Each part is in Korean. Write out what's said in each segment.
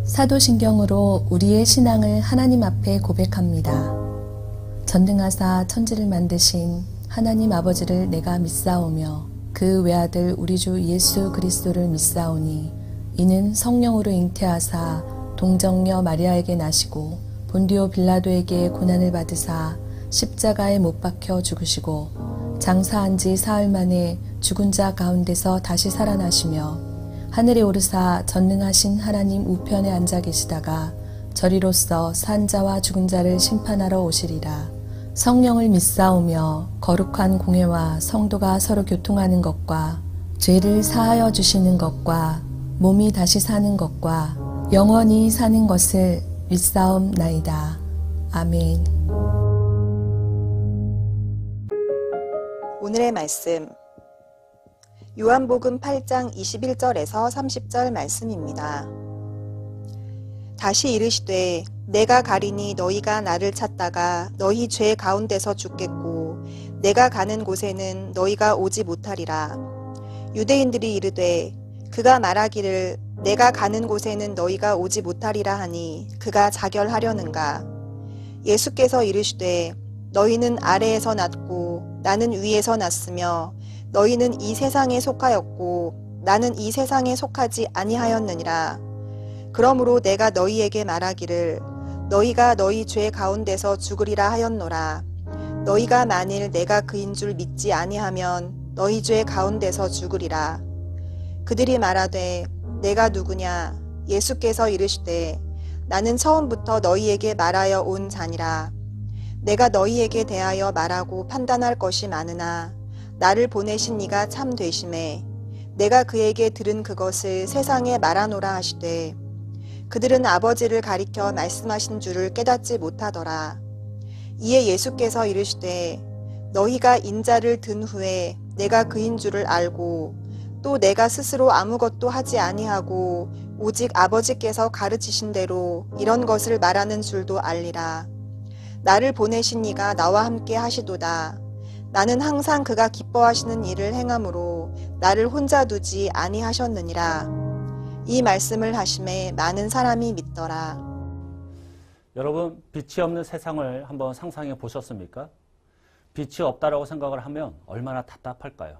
사도신경으로 우리의 신앙을 하나님 앞에 고백합니다. 전능하사 천지를 만드신 하나님 아버지를 내가 믿사오며 그 외아들 우리 주 예수 그리스도를 믿사오니 이는 성령으로 잉태하사 동정녀 마리아에게 나시고 본디오 빌라도에게 고난을 받으사 십자가에 못 박혀 죽으시고 장사한 지 사흘 만에 죽은 자 가운데서 다시 살아나시며 하늘에 오르사 전능하신 하나님 우편에 앉아 계시다가 저리로서 산 자와 죽은 자를 심판하러 오시리라. 성령을 믿사오며 거룩한 공회와 성도가 서로 교통하는 것과 죄를 사하여 주시는 것과 몸이 다시 사는 것과 영원히 사는 것을 믿사옵나이다. 아멘. 오늘의 말씀 요한복음 8장 21절에서 30절 말씀입니다. 다시 이르시되 내가 가리니 너희가 나를 찾다가 너희 죄 가운데서 죽겠고 내가 가는 곳에는 너희가 오지 못하리라. 유대인들이 이르되 그가 말하기를 내가 가는 곳에는 너희가 오지 못하리라 하니 그가 자결하려는가. 예수께서 이르시되 너희는 아래에서 났고 나는 위에서 났으며 너희는 이 세상에 속하였고 나는 이 세상에 속하지 아니하였느니라. 그러므로 내가 너희에게 말하기를 너희가 너희 죄 가운데서 죽으리라 하였노라. 너희가 만일 내가 그인 줄 믿지 아니하면 너희 죄 가운데서 죽으리라. 그들이 말하되 내가 누구냐. 예수께서 이르시되 나는 처음부터 너희에게 말하여 온 자니라. 내가 너희에게 대하여 말하고 판단할 것이 많으나 나를 보내신 이가 참 되심에 내가 그에게 들은 그것을 세상에 말하노라 하시되 그들은 아버지를 가리켜 말씀하신 줄을 깨닫지 못하더라. 이에 예수께서 이르시되 너희가 인자를 든 후에 내가 그인 줄을 알고 또 내가 스스로 아무것도 하지 아니하고 오직 아버지께서 가르치신 대로 이런 것을 말하는 줄도 알리라. 나를 보내신 이가 나와 함께 하시도다. 나는 항상 그가 기뻐하시는 일을 행함으로 나를 혼자 두지 아니하셨느니라. 이 말씀을 하심에 많은 사람이 믿더라. 여러분, 빛이 없는 세상을 한번 상상해 보셨습니까? 빛이 없다라고 생각을 하면 얼마나 답답할까요?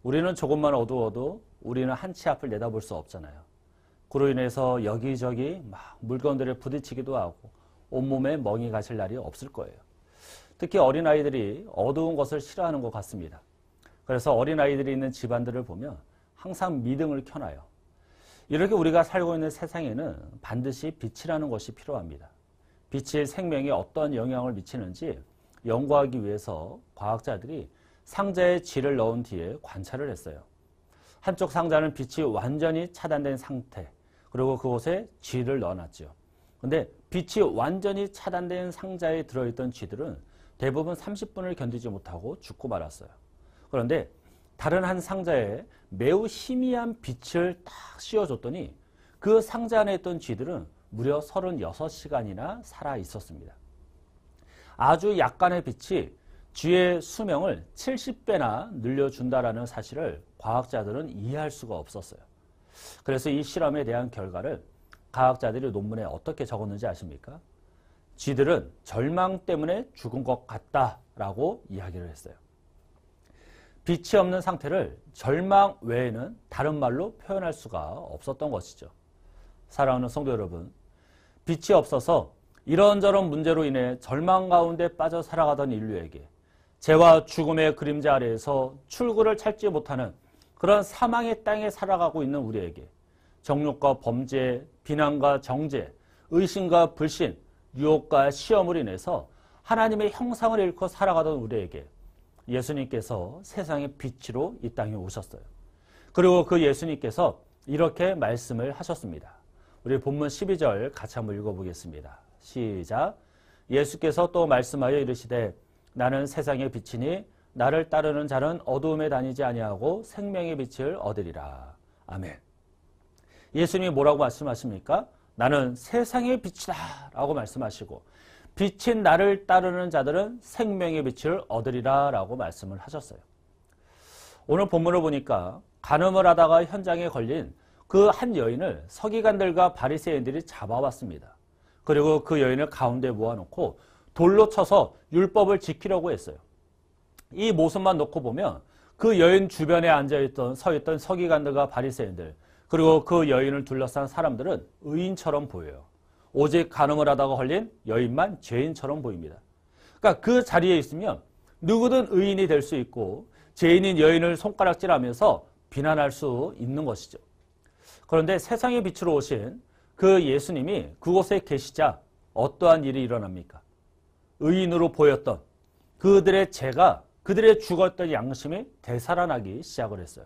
우리는 조금만 어두워도 우리는 한 치 앞을 내다볼 수 없잖아요. 그로 인해서 여기저기 막 물건들에 부딪히기도 하고 온몸에 멍이 가실 날이 없을 거예요. 특히 어린아이들이 어두운 것을 싫어하는 것 같습니다. 그래서 어린아이들이 있는 집안들을 보면 항상 미등을 켜놔요. 이렇게 우리가 살고 있는 세상에는 반드시 빛이라는 것이 필요합니다. 빛이 생명에 어떤 영향을 미치는지 연구하기 위해서 과학자들이 상자에 쥐를 넣은 뒤에 관찰을 했어요. 한쪽 상자는 빛이 완전히 차단된 상태, 그리고 그곳에 쥐를 넣어놨죠. 근데 빛이 완전히 차단된 상자에 들어있던 쥐들은 대부분 30분을 견디지 못하고 죽고 말았어요. 그런데 다른 한 상자에 매우 희미한 빛을 딱 씌워줬더니 그 상자 안에 있던 쥐들은 무려 36시간이나 살아 있었습니다. 아주 약간의 빛이 쥐의 수명을 70배나 늘려준다라는 사실을 과학자들은 이해할 수가 없었어요. 그래서 이 실험에 대한 결과를 과학자들이 논문에 어떻게 적었는지 아십니까? 쥐들은 절망 때문에 죽은 것 같다라고 이야기를 했어요. 빛이 없는 상태를 절망 외에는 다른 말로 표현할 수가 없었던 것이죠. 사랑하는 성도 여러분, 빛이 없어서 이런저런 문제로 인해 절망 가운데 빠져 살아가던 인류에게 죄와 죽음의 그림자 아래에서 출구를 찾지 못하는 그런 사망의 땅에 살아가고 있는 우리에게 정욕과 범죄, 비난과 정죄, 의심과 불신, 유혹과 시험으로 인해서 하나님의 형상을 잃고 살아가던 우리에게 예수님께서 세상의 빛으로 이 땅에 오셨어요. 그리고 그 예수님께서 이렇게 말씀을 하셨습니다. 우리 본문 12절 같이 한번 읽어보겠습니다. 시작. 예수께서 또 말씀하여 이르시되 나는 세상의 빛이니 나를 따르는 자는 어두움에 다니지 아니하고 생명의 빛을 얻으리라. 아멘. 예수님이 뭐라고 말씀하십니까? 나는 세상의 빛이다 라고 말씀하시고 빛인 나를 따르는 자들은 생명의 빛을 얻으리라 라고 말씀을 하셨어요. 오늘 본문을 보니까 간음을 하다가 현장에 걸린 그 한 여인을 서기관들과 바리새인들이 잡아왔습니다. 그리고 그 여인을 가운데 모아놓고 돌로 쳐서 율법을 지키려고 했어요. 이 모습만 놓고 보면 그 여인 주변에 서있던 서기관들과 바리새인들, 그리고 그 여인을 둘러싼 사람들은 의인처럼 보여요. 오직 간음을 하다가 걸린 여인만 죄인처럼 보입니다. 그러니까 그 자리에 있으면 누구든 의인이 될 수 있고 죄인인 여인을 손가락질하면서 비난할 수 있는 것이죠. 그런데 세상의 빛으로 오신 그 예수님이 그곳에 계시자 어떠한 일이 일어납니까? 의인으로 보였던 그들의 죄가, 그들의 죽었던 양심이 되살아나기 시작을 했어요.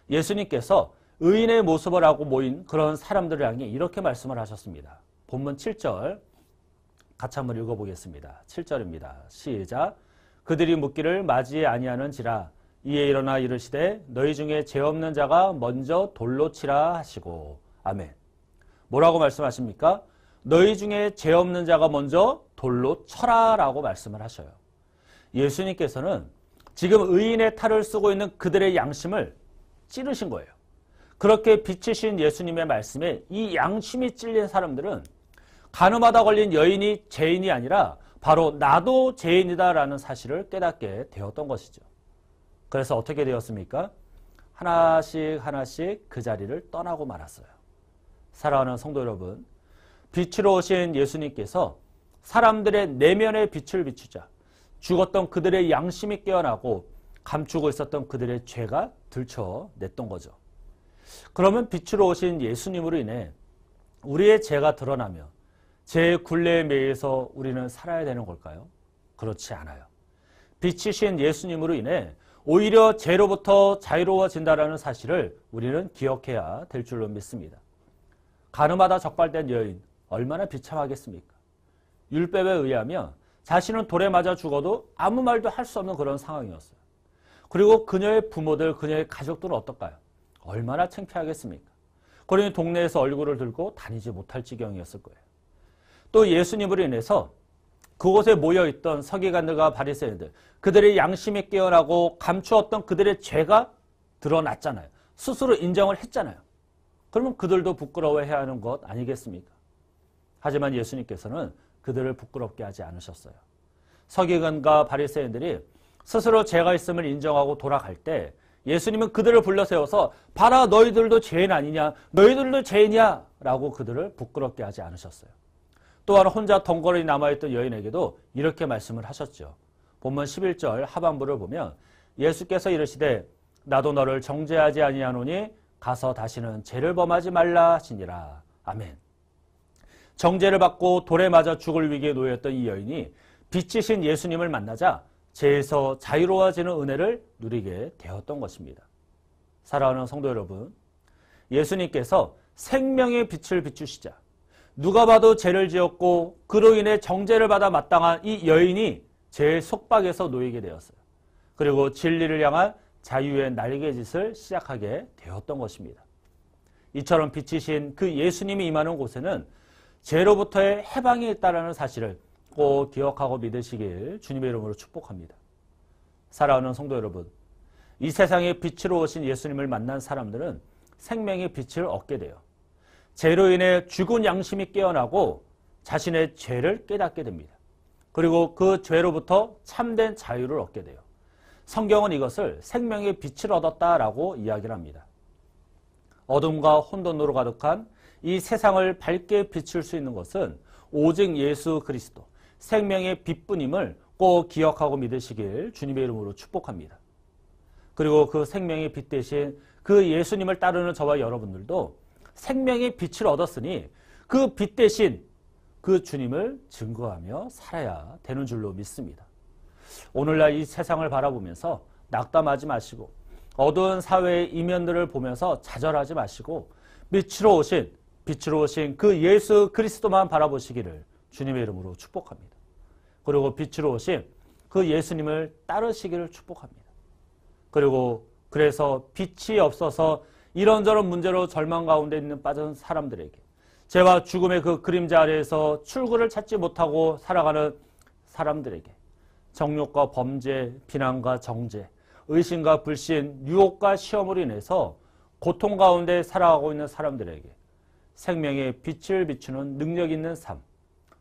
예수님께서 의인의 모습을 하고 모인 그런 사람들을 향해 이렇게 말씀을 하셨습니다. 본문 7절 같이 한번 읽어보겠습니다. 7절입니다. 시작. 그들이 묻기를 맞이 아니하는지라 이에 일어나 이르시되 너희 중에 죄 없는 자가 먼저 돌로 치라 하시고. 아멘. 뭐라고 말씀하십니까? 너희 중에 죄 없는 자가 먼저 돌로 쳐라 라고 말씀을 하셔요. 예수님께서는 지금 의인의 탈을 쓰고 있는 그들의 양심을 찌르신 거예요. 그렇게 비치신 예수님의 말씀에 이 양심이 찔린 사람들은 간음하다 걸린 여인이 죄인이 아니라 바로 나도 죄인이다라는 사실을 깨닫게 되었던 것이죠. 그래서 어떻게 되었습니까? 하나씩 그 자리를 떠나고 말았어요. 사랑하는 성도 여러분, 빛으로 오신 예수님께서 사람들의 내면의 빛을 비추자 죽었던 그들의 양심이 깨어나고 감추고 있었던 그들의 죄가 들춰냈던 거죠. 그러면 빛으로 오신 예수님으로 인해 우리의 죄가 드러나며 죄의 굴레에 매여서 우리는 살아야 되는 걸까요? 그렇지 않아요. 빛이신 예수님으로 인해 오히려 죄로부터 자유로워진다는 사실을 우리는 기억해야 될 줄로 믿습니다. 간음하다 적발된 여인 얼마나 비참하겠습니까? 율법에 의하면 자신은 돌에 맞아 죽어도 아무 말도 할 수 없는 그런 상황이었어요. 그리고 그녀의 부모들, 그녀의 가족들은 어떨까요? 얼마나 창피하겠습니까? 그러니 동네에서 얼굴을 들고 다니지 못할 지경이었을 거예요. 또 예수님으로 인해서 그곳에 모여있던 서기관들과 바리새인들, 그들의 양심이 깨어나고 감추었던 그들의 죄가 드러났잖아요. 스스로 인정을 했잖아요. 그러면 그들도 부끄러워해야 하는 것 아니겠습니까? 하지만 예수님께서는 그들을 부끄럽게 하지 않으셨어요. 서기관과 바리새인들이 스스로 죄가 있음을 인정하고 돌아갈 때 예수님은 그들을 불러 세워서 봐라 너희들도 죄인 아니냐, 너희들도 죄인이야 라고 그들을 부끄럽게 하지 않으셨어요. 또한 혼자 덩그러니 남아있던 여인에게도 이렇게 말씀을 하셨죠. 본문 11절 하반부를 보면 예수께서 이르시되 나도 너를 정죄하지 아니하노니 가서 다시는 죄를 범하지 말라 하시니라. 아멘. 정죄를 받고 돌에 맞아 죽을 위기에 놓였던 이 여인이 빛이신 예수님을 만나자 죄에서 자유로워지는 은혜를 누리게 되었던 것입니다. 사랑하는 성도 여러분, 예수님께서 생명의 빛을 비추시자 누가 봐도 죄를 지었고 그로 인해 정죄를 받아 마땅한 이 여인이 죄의 속박에서 놓이게 되었어요. 그리고 진리를 향한 자유의 날개짓을 시작하게 되었던 것입니다. 이처럼 빛이신 그 예수님이 임하는 곳에는 죄로부터의 해방이 있다는 사실을 꼭 기억하고 믿으시길 주님의 이름으로 축복합니다. 사랑하는 성도 여러분, 이 세상에 빛으로 오신 예수님을 만난 사람들은 생명의 빛을 얻게 돼요. 죄로 인해 죽은 양심이 깨어나고 자신의 죄를 깨닫게 됩니다. 그리고 그 죄로부터 참된 자유를 얻게 돼요. 성경은 이것을 생명의 빛을 얻었다라고 이야기를 합니다. 어둠과 혼돈으로 가득한 이 세상을 밝게 비출 수 있는 것은 오직 예수 그리스도, 생명의 빛뿐임을 꼭 기억하고 믿으시길 주님의 이름으로 축복합니다. 그리고 그 생명의 빛 대신 그 예수님을 따르는 저와 여러분들도 생명의 빛을 얻었으니 그 빛 대신 그 주님을 증거하며 살아야 되는 줄로 믿습니다. 오늘날 이 세상을 바라보면서 낙담하지 마시고 어두운 사회의 이면들을 보면서 좌절하지 마시고 빛으로 오신 그 예수 그리스도만 바라보시기를 주님의 이름으로 축복합니다. 그리고 빛으로 오신 그 예수님을 따르시기를 축복합니다. 그리고 그래서 빛이 없어서 이런저런 문제로 절망 가운데 있는 빠진 사람들에게, 죄와 죽음의 그 그림자 아래에서 출구를 찾지 못하고 살아가는 사람들에게 정욕과 범죄, 비난과 정죄, 의심과 불신, 유혹과 시험으로 인해서 고통 가운데 살아가고 있는 사람들에게 생명의 빛을 비추는 능력 있는 삶,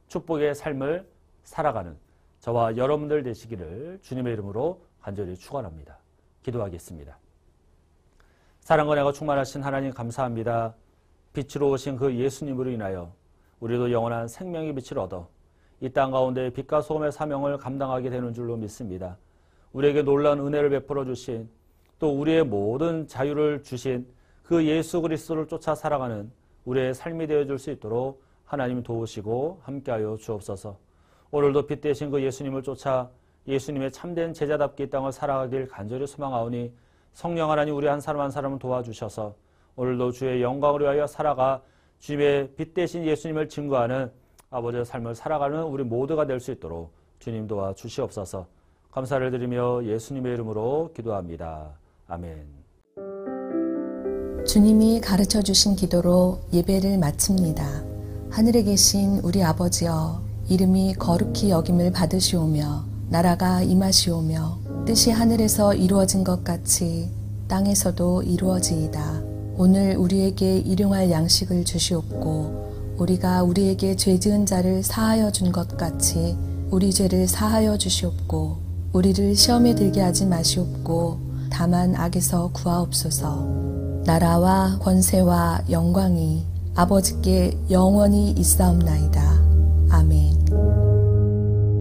축복의 삶을 살아가는 저와 여러분들 되시기를 주님의 이름으로 간절히 축원합니다. 기도하겠습니다. 사랑과 은혜가 충만하신 하나님 감사합니다. 빛으로 오신 그 예수님으로 인하여 우리도 영원한 생명의 빛을 얻어 이 땅 가운데 빛과 소금의 사명을 감당하게 되는 줄로 믿습니다. 우리에게 놀라운 은혜를 베풀어 주신 또 우리의 모든 자유를 주신 그 예수 그리스도를 쫓아 살아가는 우리의 삶이 되어줄 수 있도록 하나님 도우시고 함께하여 주옵소서. 오늘도 빛 대신 그 예수님을 쫓아 예수님의 참된 제자답게 이 땅을 살아가길 간절히 소망하오니 성령 하나님 우리 한 사람 한 사람을 도와주셔서 오늘도 주의 영광을 위하여 살아가 주님의 빛 대신 예수님을 증거하는 아버지의 삶을 살아가는 우리 모두가 될 수 있도록 주님 도와주시옵소서. 감사를 드리며 예수님의 이름으로 기도합니다. 아멘. 주님이 가르쳐 주신 기도로 예배를 마칩니다. 하늘에 계신 우리 아버지여, 이름이 거룩히 여김을 받으시오며 나라가 임하시오며 뜻이 하늘에서 이루어진 것 같이 땅에서도 이루어지이다. 오늘 우리에게 일용할 양식을 주시옵고 우리가 우리에게 죄 지은 자를 사하여 준 것 같이 우리 죄를 사하여 주시옵고 우리를 시험에 들게 하지 마시옵고 다만 악에서 구하옵소서. 나라와 권세와 영광이 아버지께 영원히 있사옵나이다. 아멘.